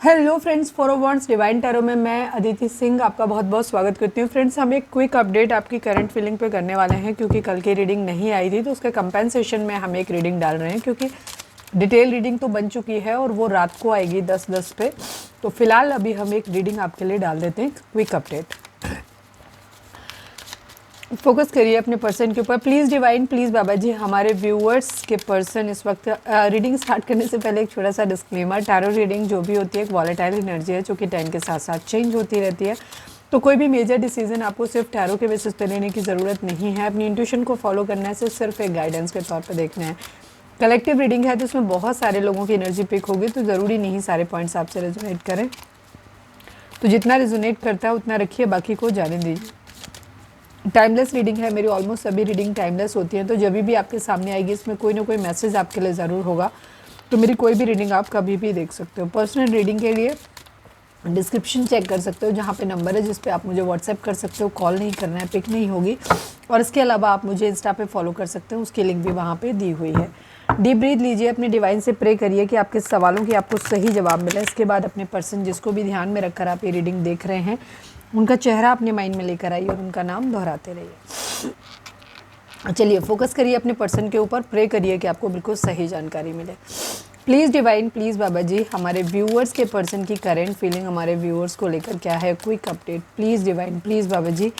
Hello friends, forwards divine tarot में मैं अदिति सिंह आपका बहुत बहुत स्वागत करती हूँ। फ्रेंड्स, हम एक क्विक अपडेट आपकी करंट फीलिंग पे करने वाले हैं क्योंकि कल की रीडिंग नहीं आई थी, तो उसके कंपेंसेशन में हम एक रीडिंग डाल रहे हैं क्योंकि डिटेल रीडिंग तो बन चुकी है और वो रात को आएगी 10:10 पे। तो फिलहाल अभी हम एक रीडिंग आपके लिए डाल देते हैं, क्विक अपडेट। फोकस करिए अपने पर्सन के ऊपर प्लीज़ डिवाइन, प्लीज़ बाबा जी। हमारे व्यूअर्स के पर्सन इस वक्त रीडिंग स्टार्ट करने से पहले एक छोटा सा डिस्क्लेमर, टैरो रीडिंग जो भी होती है एक वॉलेटाइल एनर्जी है जो कि टाइम के साथ साथ चेंज होती रहती है। तो कोई भी मेजर डिसीजन आपको सिर्फ टैरो के बेसिस पे लेने की ज़रूरत नहीं है। अपनी इंट्यूशन को फॉलो करना है, सिर्फ एक गाइडेंस के तौर पर देखना है। कलेक्टिव रीडिंग है तो उसमें बहुत सारे लोगों की एनर्जी पिक होगी, तो ज़रूरी नहीं सारे पॉइंट्स आपसे रेजोनेट करें। तो जितना रेजोनेट करता है उतना रखिए, बाकी को जाने दीजिए। टाइमलेस रीडिंग है मेरी, ऑलमोस्ट सभी रीडिंग टाइमलेस होती हैं। तो जब भी आपके सामने आएगी इसमें कोई ना कोई मैसेज आपके लिए ज़रूर होगा। तो मेरी कोई भी रीडिंग आप कभी भी देख सकते हो। पर्सनल रीडिंग के लिए डिस्क्रिप्शन चेक कर सकते हो, जहाँ पे नंबर है जिस पे आप मुझे व्हाट्सएप कर सकते हो। कॉल नहीं करना है, पिक नहीं होगी। और इसके अलावा आप मुझे इंस्टा पे फॉलो कर सकते हो, उसकी लिंक भी वहाँ पे दी हुई है। डीप ब्रीथ लीजिए, अपने डिवाइन से प्रे करिए कि आपके सवालों की आपको सही जवाब मिले। इसके बाद अपने पर्सन जिसको भी ध्यान में रखकर आप ये रीडिंग देख रहे हैं उनका चेहरा अपने माइंड में लेकर आइए और उनका नाम दोहराते रहिए। चलिए फोकस करिए अपने पर्सन के ऊपर, प्रे करिए कि आपको बिल्कुल सही जानकारी मिले। प्लीज़ डिवाइन, प्लीज़ बाबा जी, हमारे व्यूअर्स के पर्सन की करेंट फीलिंग हमारे व्यूअर्स को लेकर क्या है, quick update. Please divine, please बाबा जी।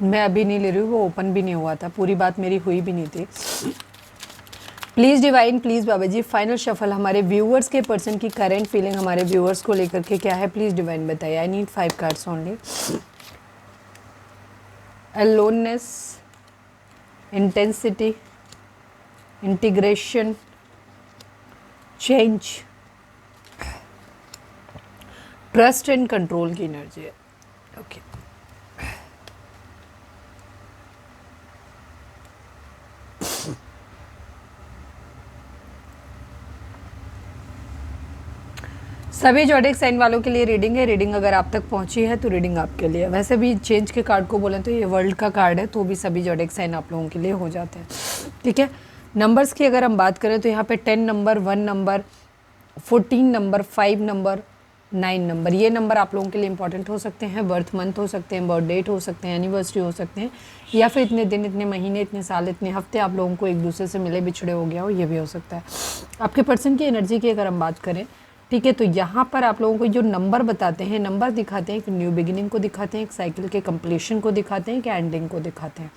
मैं अभी नहीं ले रही हूँ, वो ओपन भी नहीं हुआ था, पूरी बात मेरी हुई भी नहीं थी। प्लीज़ डिवाइन, प्लीज़ बाबा जी, फाइनल शफल हमारे व्यूअर्स के पर्सन की करेंट फीलिंग हमारे व्यूअर्स को लेकर के क्या है, प्लीज़ डिवाइन बताइए। I need 5 cards only. Aloneness, intensity, integration, change, trust and control की एनर्जी है। ओके सभी जोडिक साइन वालों के लिए रीडिंग है। रीडिंग अगर आप तक पहुंची है तो रीडिंग आपके लिए। वैसे भी चेंज के कार्ड को बोलें तो ये वर्ल्ड का कार्ड है, तो भी सभी जोडिक साइन आप लोगों के लिए हो जाते हैं। ठीक है, नंबर्स की अगर हम बात करें तो यहाँ पे 10 number, 1 number, 14 number, 5 number, 9 number, ये नंबर आप लोगों के लिए इंपॉर्टेंट हो सकते हैं। बर्थ मंथ हो सकते हैं, बर्थ डेट हो सकते हैं, एनिवर्सरी हो सकते हैं, या फिर इतने दिन, इतने महीने, इतने साल, इतने हफ्ते आप लोगों को एक दूसरे से मिले बिछड़े हो गया हो, ये भी हो सकता है। आपके पर्सन की एनर्जी की अगर हम बात करें, ठीक है, तो यहाँ पर आप लोगों को जो नंबर बताते हैं, नंबर दिखाते हैं, एक न्यू बिगिनिंग को दिखाते हैं, एक साइकिल के कंप्लीशन को दिखाते हैं, एक एंडिंग को दिखाते हैं।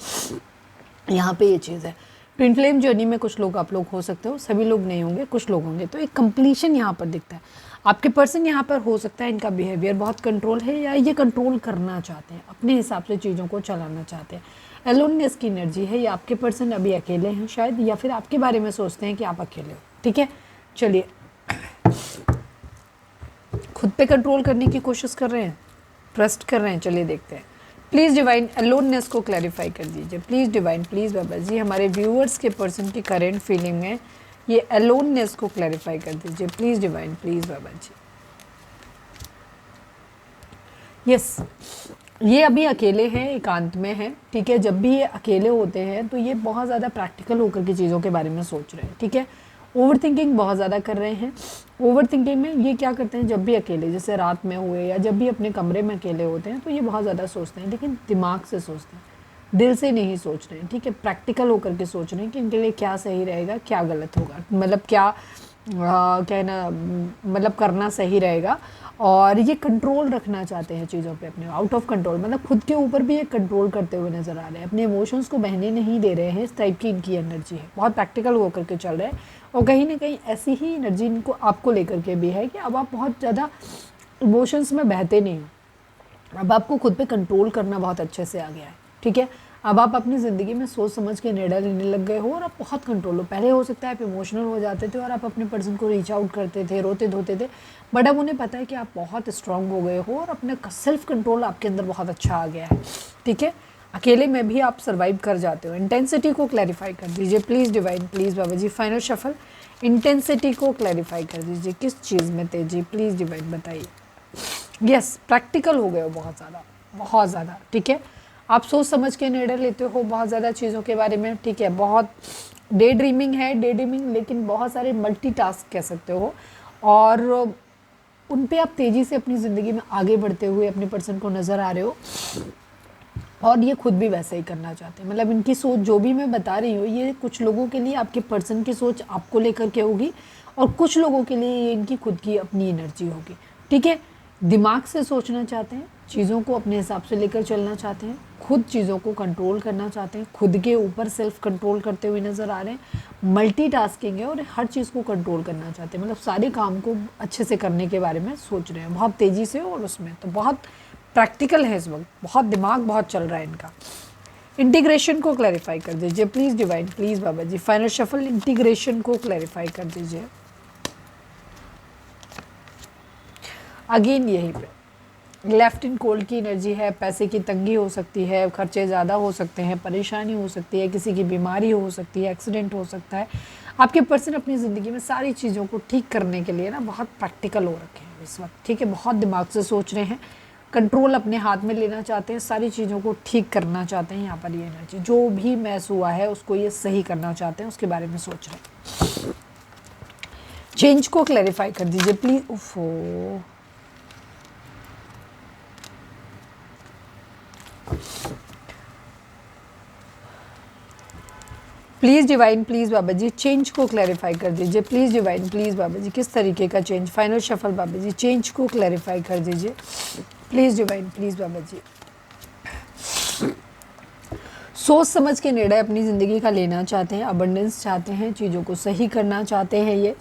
यहाँ पे ये चीज़ है। ट्विन फ्लेम जर्नी में कुछ लोग आप लोग हो सकते हो, सभी लोग नहीं होंगे, कुछ लोग होंगे। तो एक कंप्लीशन यहाँ पर दिखता है। आपके पर्सन यहाँ पर हो सकता है इनका बिहेवियर बहुत कंट्रोल है, या ये कंट्रोल करना चाहते हैं, अपने हिसाब से चीज़ों को चलाना चाहते हैं। एलोननेस की एनर्जी है, या आपके पर्सन अभी अकेले हैं शायद, या फिर आपके बारे में सोचते हैं कि आप अकेले हो। ठीक है, चलिए खुद पे कंट्रोल करने की कोशिश कर रहे हैं, ट्रस्ट कर रहे हैं। चलिए देखते हैं। प्लीज़ डिवाइन अलोननेस को क्लैरिफाई कर दीजिए। प्लीज़ डिवाइन, प्लीज़ बाबा जी, हमारे व्यूअर्स के पर्सन की करेंट फीलिंग में ये अलोननेस को क्लैरिफाई कर दीजिए। प्लीज़ डिवाइन, प्लीज़ बाबा जी। यस, ये अभी अकेले हैं, एकांत में हैं। ठीक है, जब भी ये अकेले होते हैं तो ये बहुत ज़्यादा प्रैक्टिकल होकर के चीज़ों के बारे में सोच रहे हैं। ठीक है, ओवर थिंकिंग बहुत ज़्यादा कर रहे हैं। ओवर थिंकिंग में ये क्या करते हैं, जब भी अकेले, जैसे रात में हुए या जब भी अपने कमरे में अकेले होते हैं, तो ये बहुत ज़्यादा सोचते हैं, लेकिन दिमाग से सोचते हैं, दिल से नहीं सोच रहे हैं। ठीक है, प्रैक्टिकल होकर के सोच रहे हैं कि इनके लिए क्या सही रहेगा, क्या गलत होगा, मतलब क्या कहना, मतलब करना सही रहेगा। और ये कंट्रोल रखना चाहते हैं चीज़ों पे अपने, आउट ऑफ कंट्रोल, मतलब खुद के ऊपर भी ये कंट्रोल करते हुए नज़र आ रहे हैं, अपने इमोशंस को बहने नहीं दे रहे हैं। इस टाइप की इनकी एनर्जी है, बहुत प्रैक्टिकल होकर के चल रहे हैं। और कहीं ना कहीं ऐसी ही एनर्जी इनको आपको लेकर के भी है कि अब आप बहुत ज़्यादा इमोशंस में बहते नहीं हो, अब आपको खुद पे कंट्रोल करना बहुत अच्छे से आ गया है। ठीक है, अब आप अपनी ज़िंदगी में सोच समझ के निर्णय लेने लग गए हो और आप बहुत कंट्रोल हो। पहले हो सकता है आप इमोशनल हो जाते थे और आप अपने पर्सन को रीच आउट करते थे, रोते धोते थे, बट अब उन्हें पता है कि आप बहुत स्ट्रांग हो गए हो और अपने सेल्फ कंट्रोल आपके अंदर बहुत अच्छा आ गया है। ठीक है, अकेले में भी आप सर्वाइव कर जाते हो। इंटेंसिटी को क्लैरिफाई कर दीजिए प्लीज़ डिवाइन, प्लीज़ बाबा जी। फाइनल शफल, इंटेंसिटी को क्लैरिफाई कर दीजिए, किस चीज़ में तेजी, प्लीज़ डिवाइन बताइए। यस, प्रैक्टिकल हो गए हो बहुत ज़्यादा, बहुत ज़्यादा। ठीक है, आप सोच समझ के निर्णय लेते हो बहुत ज़्यादा चीज़ों के बारे में। ठीक है, बहुत डे ड्रीमिंग है, डे ड्रीमिंग लेकिन बहुत सारे मल्टीटास्क कह सकते हो, और उन पे आप तेज़ी से अपनी ज़िंदगी में आगे बढ़ते हुए अपने पर्सन को नज़र आ रहे हो, और ये खुद भी वैसे ही करना चाहते हैं। मतलब इनकी सोच जो भी मैं बता रही हूँ, ये कुछ लोगों के लिए आपके पर्सन की सोच आपको लेकर के होगी, और कुछ लोगों के लिए ये इनकी खुद की अपनी एनर्जी होगी। ठीक है, दिमाग से सोचना चाहते हैं, चीज़ों को अपने हिसाब से लेकर चलना चाहते हैं, खुद चीज़ों को कंट्रोल करना चाहते हैं, खुद के ऊपर सेल्फ कंट्रोल करते हुए नज़र आ रहे हैं। मल्टीटास्किंग है और हर चीज़ को कंट्रोल करना चाहते हैं, मतलब सारे काम को अच्छे से करने के बारे में सोच रहे हैं बहुत तेज़ी से, और उसमें तो बहुत प्रैक्टिकल है इस वक्त, बहुत दिमाग बहुत चल रहा है इनका। इंटीग्रेशन को क्लैरिफाई कर दीजिए प्लीज़ डिवाइन, प्लीज़ बाबा जी। फाइनल शफल इंटीग्रेशन को क्लैरिफाई कर दीजिए। अगेन यहीं पे लेफ्ट इन कोल्ड की एनर्जी है, पैसे की तंगी हो सकती है, खर्चे ज़्यादा हो सकते हैं, परेशानी हो सकती है, किसी की बीमारी हो सकती है, एक्सीडेंट हो सकता है। आपके पर्सन अपनी ज़िंदगी में सारी चीज़ों को ठीक करने के लिए ना बहुत प्रैक्टिकल हो रखे हैं इस वक्त। ठीक है, बहुत दिमाग से सोच रहे हैं, कंट्रोल अपने हाथ में लेना चाहते हैं, सारी चीज़ों को ठीक करना चाहते हैं। यहाँ पर ये एनर्जी जो भी मैस हुआ है उसको ये सही करना चाहते हैं, उसके बारे में सोच रहे हैं। चेंज को क्लैरिफाई कर दीजिए प्लीज़। उफो, please divine, please Baba ji change को क्लैरिफाई कर दीजिए प्लीज़ डिवाइन, प्लीज़ बाबा जी किस तरीके का चेंज। फाइनल शफल बाबा जी चेंज को क्लैरिफाई कर दीजिए प्लीज़ डिवाइन, प्लीज़ बाबा जी। सोच समझ के निर्णय अपनी ज़िंदगी का लेना चाहते हैं, अबंडेंस चाहते हैं, चीज़ों को सही करना चाहते हैं, ये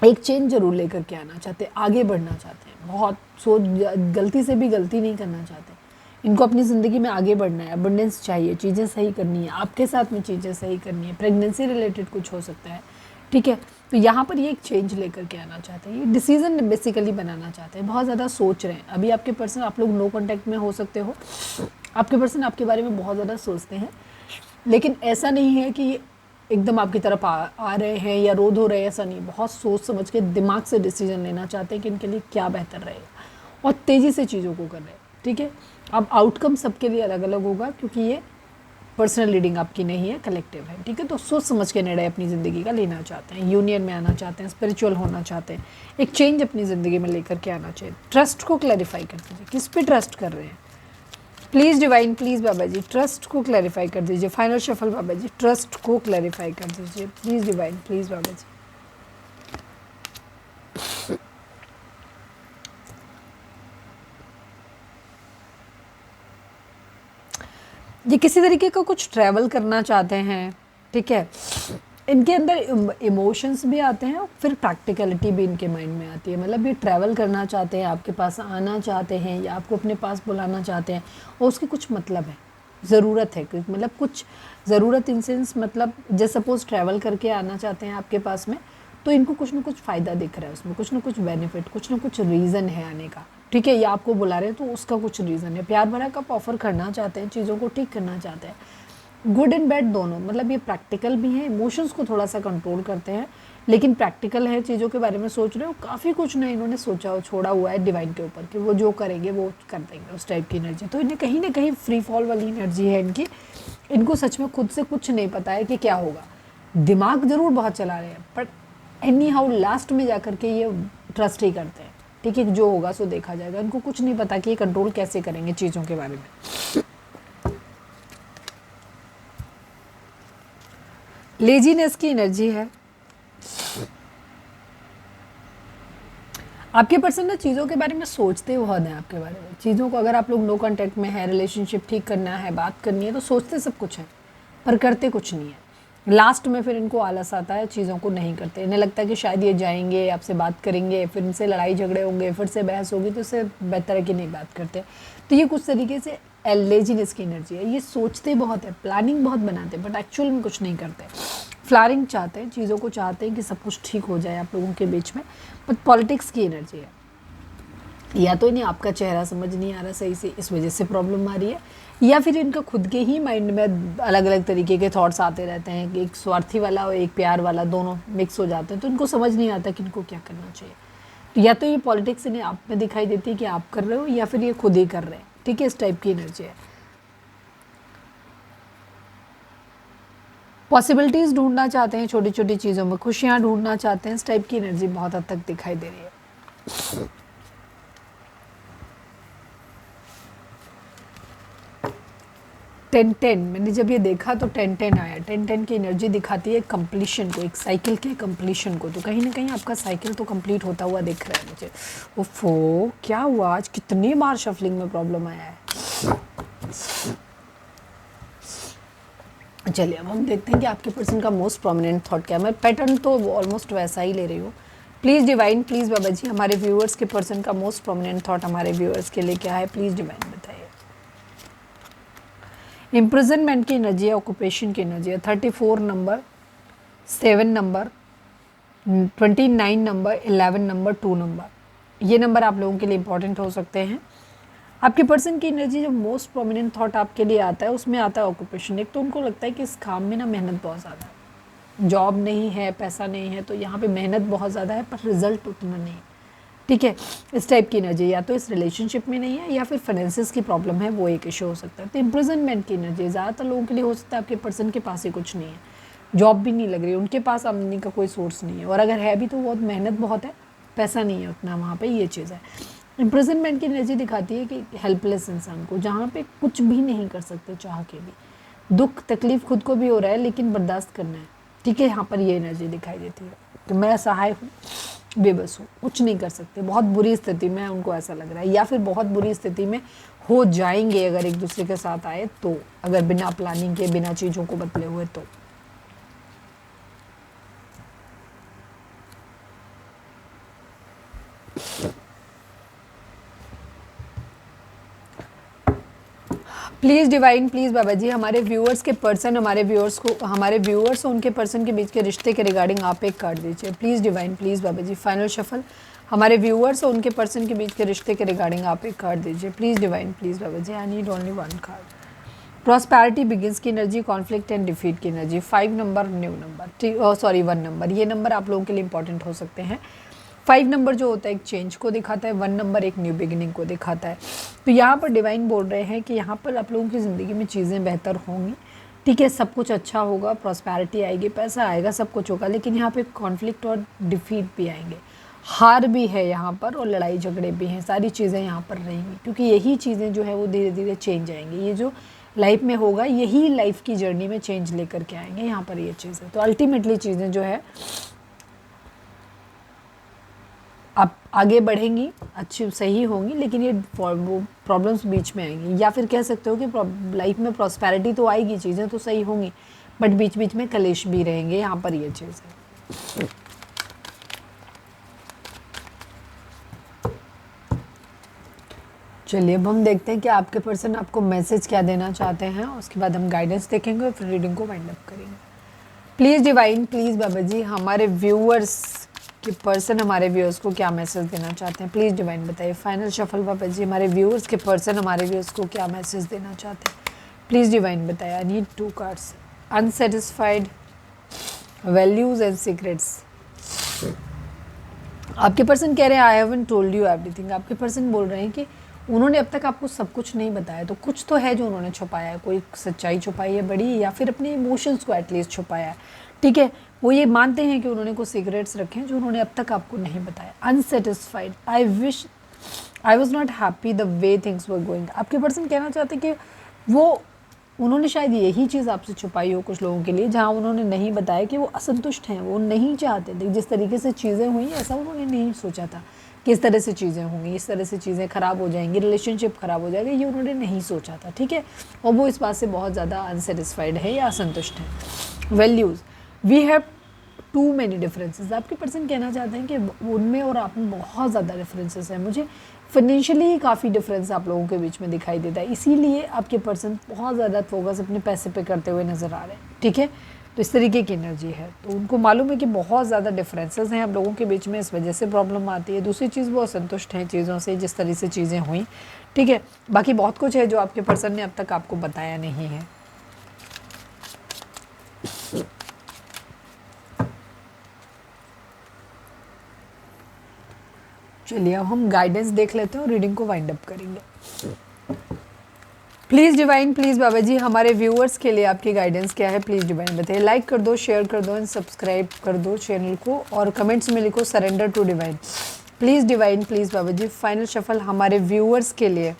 एक चेंज जरूर लेकर के आना चाहते हैं, आगे बढ़ना चाहते हैं, बहुत सोच गलती से भी गलती नहीं करना चाहते। इनको अपनी ज़िंदगी में आगे बढ़ना है, अबंडेंस चाहिए, चीज़ें सही करनी है, आपके साथ में चीज़ें सही करनी है, प्रेगनेंसी रिलेटेड कुछ हो सकता है। ठीक है, तो यहाँ पर ये एक चेंज लेकर के आना चाहते हैं, ये डिसीजन बेसिकली बनाना चाहते हैं, बहुत ज़्यादा सोच रहे हैं। अभी आपके पर्सन, आप लोग नो कॉन्टैक्ट में हो सकते हो, आपके पर्सन आपके बारे में बहुत ज़्यादा सोचते हैं, लेकिन ऐसा नहीं है कि एकदम आपकी तरफ आ रहे हैं या रोध हो रहे हैं, ऐसा नहीं। बहुत सोच समझ के दिमाग से डिसीजन लेना चाहते हैं कि इनके लिए क्या बेहतर रहेगा, और तेज़ी से चीज़ों को कर रहे हैं। ठीक है, अब आउटकम सबके लिए अलग अलग होगा, क्योंकि ये पर्सनल रीडिंग आपकी नहीं है, कलेक्टिव है। ठीक है, तो सोच समझ के निर्णय अपनी ज़िंदगी का लेना चाहते हैं, यूनियन में आना चाहते हैं, स्पिरिचुअल होना चाहते हैं, एक चेंज अपनी ज़िंदगी में लेकर के आना चाहिए। ट्रस्ट को क्लैरिफाई कर दीजिए, किस पे ट्रस्ट कर रहे हैं प्लीज़ डिवाइन, प्लीज़ बाबा जी ट्रस्ट को क्लैरिफाई कर दीजिए। फाइनल शफल बाबा जी ट्रस्ट को क्लैरिफाई कर दीजिए प्लीज़ डिवाइन, प्लीज़ बाबा जी। ये किसी तरीके का कुछ ट्रैवल करना चाहते हैं। ठीक है, इनके अंदर इमोशंस भी आते हैं और फिर प्रैक्टिकलिटी भी इनके माइंड में आती है। मतलब ये ट्रैवल करना चाहते हैं, आपके पास आना चाहते हैं, या आपको अपने पास बुलाना चाहते हैं, और उसकी कुछ मतलब है, ज़रूरत है, मतलब कुछ ज़रूरत इन सेंस, मतलब जैसे सपोज ट्रैवल करके आना चाहते हैं आपके पास में, तो इनको कुछ ना कुछ फ़ायदा दिख रहा है उसमें, कुछ ना कुछ बेनिफिट, कुछ ना कुछ रीज़न है आने का। ठीक है, या आपको बुला रहे हैं तो उसका कुछ रीज़न है। प्यार भरा कप ऑफर करना चाहते हैं, चीज़ों को ठीक करना चाहते हैं, गुड एंड बैड दोनों। मतलब ये प्रैक्टिकल भी हैं, इमोशंस को थोड़ा सा कंट्रोल करते हैं, लेकिन प्रैक्टिकल है, चीज़ों के बारे में सोच रहे हो। काफ़ी कुछ ना इन्होंने सोचा हो, छोड़ा हुआ है डिवाइन के ऊपर कि वो जो करेंगे वो कर देंगे, उस टाइप की एनर्जी। तो इन्हें कहीं ना कहीं फ्री फॉल वाली एनर्जी है इनकी। इनको सच में खुद से कुछ नहीं पता है कि क्या होगा, दिमाग ज़रूर बहुत चला रहे हैं, बट एनी हाउ लास्ट में जाकर के ये ट्रस्ट ही करते हैं। ठीक है, जो होगा सो देखा जाएगा। इनको कुछ नहीं पता कि ये कंट्रोल कैसे करेंगे चीज़ों के बारे में। लेजीनेस की एनर्जी है। आपके पर्सन ना चीज़ों के बारे में सोचते बहुत हैं, आपके बारे में चीज़ों को, अगर आप लोग नो कांटेक्ट में है, रिलेशनशिप ठीक करना है, बात करनी है, तो सोचते सब कुछ है पर करते कुछ नहीं है। लास्ट में फिर इनको आलस आता है, चीज़ों को नहीं करते। इन्हें लगता है कि शायद ये जाएंगे, आपसे बात करेंगे, फिर इनसे लड़ाई झगड़े होंगे, फिर से बहस होगी, तो इससे बेहतर है कि नहीं बात करते। तो ये कुछ तरीके से लेजीनेस की एनर्जी है। ये सोचते बहुत है, प्लानिंग बहुत बनाते हैं, बट एक्चुअल में कुछ नहीं करते। फ्लारिंग चाहते हैं, चीज़ों को चाहते हैं कि सब कुछ ठीक हो जाए आप लोगों के बीच में, बट पॉलिटिक्स की एनर्जी है। या तो इन्हें आपका चेहरा समझ नहीं आ रहा सही से, इस वजह से प्रॉब्लम आ रही है, या फिर इनका खुद के ही माइंड में अलग अलग तरीके के थॉट्स आते रहते हैं कि एक स्वार्थी वाला और एक प्यार वाला, दोनों मिक्स हो जाते हैं। तो इनको समझ नहीं आता कि इनको क्या करना चाहिए। तो या तो ये पॉलिटिक्स इन्हें आप में दिखाई देती है कि आप कर रहे हो, या फिर ये खुद ही कर रहे हैं। ठीक है, इस टाइप की एनर्जी है। पॉसिबिलिटीज़ ढूंढना चाहते हैं, छोटी छोटी चीज़ों में खुशियाँ ढूंढना चाहते हैं। इस टाइप की एनर्जी बहुत हद तक दिखाई दे रही है। 10-10 मैंने जब ये देखा तो 10-10 आया। 10-10 की एनर्जी दिखाती है कंप्लीशन को, एक साइकिल के कंप्लीशन को। तो कहीं ना कहीं आपका साइकिल तो कंप्लीट होता हुआ दिख रहा है मुझे। ओफो, क्या हुआ आज, कितनी बार शफलिंग में प्रॉब्लम आया है। चलिए अब हम देखते हैं कि आपके पर्सन का मोस्ट प्रोमिनेंट थॉट क्या है। मैं पैटर्न तो ऑलमोस्ट वैसा ही ले रही हूँ। प्लीज़ डिवाइन, प्लीज़ बाबा जी, हमारे व्यूअर्स के पर्सन का मोस्ट प्रोमिनेंट थॉट हमारे व्यूअर्स के लिए क्या है, प्लीज़ डिवाइन बताइए। इम्प्रिजनमेंट की एनर्जी है, ऑक्यूपेशन की एनर्जी है, 34 number, 7 number, 29 number, 11 number, 2 number, ये नंबर आप लोगों के लिए इंपॉर्टेंट हो सकते हैं। आपके पर्सन की एनर्जी जो मोस्ट प्रोमिनेंट थॉट आपके लिए आता है उसमें आता है ऑक्यूपेशन। एक तो उनको लगता है कि इस काम में ना मेहनत बहुत ज़्यादा है, जॉब नहीं है, पैसा नहीं है, तो यहाँ पे मेहनत बहुत ज़्यादा है पर रिजल्ट उतना नहीं है। ठीक है, इस टाइप की एनर्जी या तो इस रिलेशनशिप में नहीं है या फिर फाइनेंसिस की प्रॉब्लम है, वो एक इशू हो सकता है। तो इम्प्रिजनमेंट की एनर्जी ज़्यादातर लोगों के लिए हो सकता है आपके पर्सन के पास ही कुछ नहीं है, जॉब भी नहीं लग रही, उनके पास आमदनी का कोई सोर्स नहीं है, और अगर है भी तो बहुत मेहनत बहुत है, पैसा नहीं है उतना वहाँ पे, ये चीज़ है। इम्प्रिजनमेंट की एनर्जी दिखाती है कि हेल्पलेस इंसान को, जहाँ पे कुछ भी नहीं कर सकते चाह के भी, दुख तकलीफ खुद को भी हो रहा है लेकिन बर्दाश्त करना है। ठीक है, यहाँ पर ये एनर्जी दिखाई देती है कि मैं असहाय हूँ, बेबस हूँ, कुछ नहीं कर सकते, बहुत बुरी स्थिति में उनको ऐसा लग रहा है, या फिर बहुत बुरी स्थिति में हो जाएंगे अगर एक दूसरे के साथ आए तो, अगर बिना प्लानिंग के, बिना चीज़ों को बदले हुए तो। प्लीज़ डिवाइन, प्लीज़ बाबा जी, हमारे व्यूअर्स के पर्सन, हमारे व्यूअर्स और उनके पर्सन के बीच के रिश्ते के रिगार्डिंग आप एक कार्ड दीजिए। प्लीज़ डिवाइन, प्लीज़ बाबा जी, फाइनल शफल, हमारे व्यूअर्स और उनके पर्सन के बीच के रिश्ते के रिगार्डिंग आप एक कार्ड दीजिए। प्लीज़ डिवाइन, प्लीज़ बाबा जी, I need only one card. Prosperity begins की एनर्जी, कॉन्फ्लिक्ट एंड डिफीट की energy, 5 number, new number, sorry 1 number, ये नंबर आप लोगों के लिए इंपॉर्टेंट हो सकते हैं। 5 नंबर जो होता है एक चेंज को दिखाता है, 1 नंबर एक न्यू बिगिनिंग को दिखाता है। तो यहाँ पर डिवाइन बोल रहे हैं कि यहाँ पर आप लोगों की ज़िंदगी में चीज़ें बेहतर होंगी। ठीक है, सब कुछ अच्छा होगा, प्रॉस्पैरिटी आएगी, पैसा आएगा, सब कुछ होगा, लेकिन यहाँ पे कॉन्फ्लिक्ट और डिफीट भी आएंगे, हार भी है यहाँ पर और लड़ाई झगड़े भी हैं, सारी चीज़ें यहाँ पर रहेंगी, क्योंकि यही चीज़ें जो है वो धीरे धीरे चेंज आएंगी। ये जो लाइफ में होगा यही लाइफ की जर्नी में चेंज लेकर के आएंगे यहाँ पर ये चीज़ें। तो अल्टीमेटली चीज़ें जो है आप आगे बढ़ेंगी, अच्छी सही होंगी, लेकिन ये वो प्रॉब्लम्स बीच में आएंगी, या फिर कह सकते हो कि लाइफ में प्रॉस्पेरिटी तो आएगी, चीज़ें तो सही होंगी, बट बीच बीच में कलेश भी रहेंगे, यहाँ पर ये चीज़ है। चलिए अब हम देखते हैं कि आपके पर्सन आपको मैसेज क्या देना चाहते हैं, उसके बाद हम गाइडेंस देखेंगे और फिर रीडिंग को वाइंड अप करेंगे। प्लीज़ डिवाइन, प्लीज़ बाबा जी, हमारे व्यूअर्स के पर्सन हमारे व्यूअर्स को क्या मैसेज देना चाहते हैं, प्लीज़ डिवाइन बताइए। फाइनल शफल बाबा जी, हमारे व्यूअर्स के पर्सन हमारे व्यूअर्स को क्या मैसेज देना चाहते हैं, प्लीज़ डिवाइन बताइए। I need 2 cards. Unsatisfied, values and secrets. आपके पर्सन कह रहे हैं I haven't told you everything. आपके पर्सन बोल रहे हैं कि उन्होंने अब तक आपको सब कुछ नहीं बताया, तो कुछ तो है जो उन्होंने छुपाया है, कोई सच्चाई छुपाई है बड़ी, या फिर अपने इमोशंस को एटलीस्ट छुपाया है। ठीक है, वो ये मानते हैं कि उन्होंने कुछ सीक्रेट्स रखे हैं जो उन्होंने अब तक आपको नहीं बताया। Unsatisfied, I wish I was not happy the way things were going. आपके पर्सन कहना चाहते हैं कि वो उन्होंने शायद यही चीज़ आपसे छुपाई हो कुछ लोगों के लिए, जहाँ उन्होंने नहीं बताया कि वो असंतुष्ट हैं, वो नहीं चाहते थे जिस तरीके से चीज़ें हुई ऐसा उन्होंने नहीं सोचा था कि इस तरह से चीज़ें होंगी, इस तरह से चीज़ें ख़राब हो जाएंगी, रिलेशनशिप ख़राब हो जाएगा, ये उन्होंने नहीं सोचा था। ठीक है, और वो इस बात से बहुत ज़्यादा अनसेटिस्फाइड है या असंतुष्ट है। Values, we have too many differences. आपके पर्सन कहना चाहते हैं कि उनमें और आप में बहुत ज़्यादा डिफरेंसेस हैं, मुझे फाइनेंशियली ही काफ़ी डिफरेंस आप लोगों के बीच में दिखाई देता है, इसीलिए आपके पर्सन बहुत ज़्यादा फोकस अपने पैसे पे करते हुए नज़र आ रहे हैं। ठीक है, तो इस तरीके की एनर्जी है, तो उनको मालूम है कि बहुत ज़्यादा डिफरेंसेस हैं आप लोगों के बीच में, इस वजह से प्रॉब्लम आती है। दूसरी चीज़, वो असंतुष्ट हैं चीज़ों से, जिस तरह से चीज़ें हुई। ठीक है, बाकी बहुत कुछ है जो आपके पर्सन ने अब तक आपको बताया नहीं है। चलिए अब हम गाइडेंस देख लेते हैं और रीडिंग को वाइंड अप करेंगे। प्लीज़ डिवाइन, प्लीज़ बाबा जी हमारे व्यूअर्स के लिए आपकी गाइडेंस क्या है, प्लीज़ डिवाइन बताइए। लाइक कर दो, शेयर कर दो एंड सब्सक्राइब कर दो चैनल को, और कमेंट्स में लिखो surrender to divine. Please divine, please बाबा जी फाइनल शफल हमारे व्यूअर्स के लिए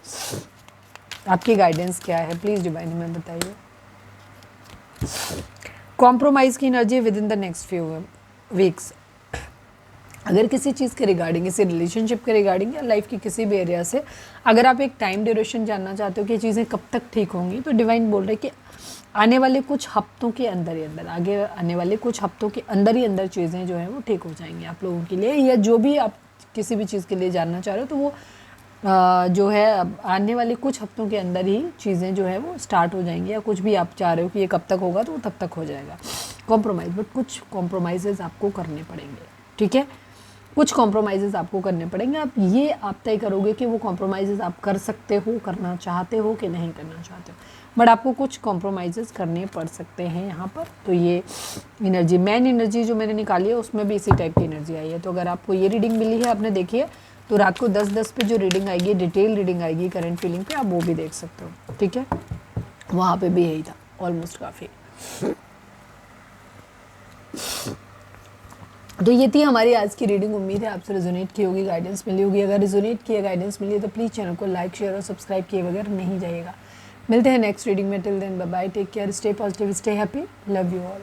आपकी गाइडेंस क्या है, प्लीज़ डिवाइन हमें बताइए। कॉम्प्रोमाइज़ की energy with in the next few weeks. अगर किसी चीज़ के रिगार्डिंग, किसी रिलेशनशिप के रिगार्डिंग या लाइफ के किसी भी एरिया से अगर आप एक टाइम ड्यूरेशन जानना चाहते हो कि चीज़ें कब तक ठीक होंगी, तो डिवाइन बोल रहे हैं कि आने वाले कुछ हफ्तों के अंदर ही अंदर, आगे आने वाले कुछ हफ्तों के अंदर ही अंदर चीज़ें जो है वो ठीक हो जाएंगी आप लोगों के लिए, या जो भी आप किसी भी चीज़ के लिए जानना चाह रहे हो तो वो जो है आने वाले कुछ हफ्तों के अंदर ही चीज़ें जो है वो स्टार्ट हो जाएंगी, या कुछ भी आप चाह रहे हो कि ये कब तक होगा तो वो तब तक हो जाएगा। कॉम्प्रोमाइज़, बट कुछ कॉम्प्रोमाइज़ आपको करने पड़ेंगे, ठीक है, कुछ कॉम्प्रोमाइज़ आपको करने पड़ेंगे। आप तय करोगे कि वो कॉम्प्रोमाइज़ आप कर सकते हो, करना चाहते हो कि नहीं करना चाहते हो, बट आपको कुछ कॉम्प्रोमाइज़ करने पड़ सकते हैं यहाँ पर। तो ये एनर्जी, मैन एनर्जी जो मैंने निकाली है उसमें भी इसी टाइप की एनर्जी आई है। तो अगर आपको ये रीडिंग मिली है, आपने देखी है, तो रात को 10:10 पे जो रीडिंग आएगी, डिटेल रीडिंग आएगी करंट फीलिंग पे, आप वो भी देख सकते हो, ठीक है। वहाँ पे भी यही था ऑलमोस्ट काफ़ी। तो ये थी हमारी आज की रीडिंग। उम्मीद है आपसे रिजोनेट की होगी, गाइडेंस मिली होगी। अगर रिजोनेट किया, गाइडेंस मिली है तो प्लीज़ चैनल को लाइक, शेयर और सब्सक्राइब किए बगैर नहीं जाइएगा। मिलते हैं नेक्स्ट रीडिंग में। Till then bye bye, take care, stay positive, stay happy, love you all.